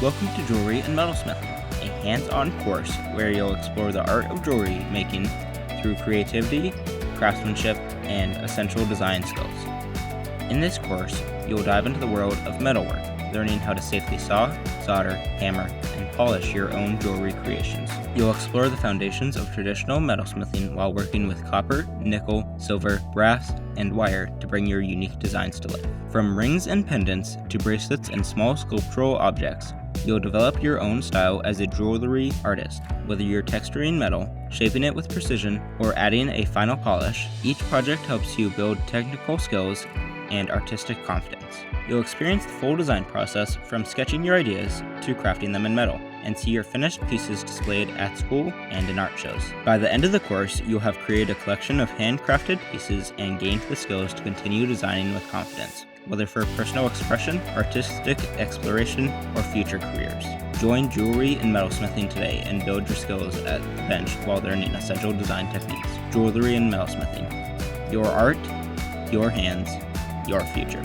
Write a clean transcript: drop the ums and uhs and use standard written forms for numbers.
Welcome to Jewelry and Metalsmithing, a hands-on course where you'll explore the art of jewelry making through creativity, craftsmanship, and essential design skills. In this course, you'll dive into the world of metalwork, learning how to safely saw, solder, hammer, and polish your own jewelry creations. You'll explore the foundations of traditional metalsmithing while working with copper, nickel, silver, brass, and wire to bring your unique designs to life. From rings and pendants to bracelets and small sculptural objects, you'll develop your own style as a jewelry artist. Whether you're texturing metal, shaping it with precision, or adding a final polish, each project helps you build technical skills and artistic confidence. You'll experience the full design process from sketching your ideas to crafting them in metal, and see your finished pieces displayed at school and in art shows. By the end of the course, you'll have created a collection of handcrafted pieces and gained the skills to continue designing with confidence, whether for personal expression, artistic exploration, or future careers. Join Jewelry and Metalsmithing today and build your skills at the bench while learning essential design techniques. Jewelry and Metalsmithing. Your art, your hands, your future.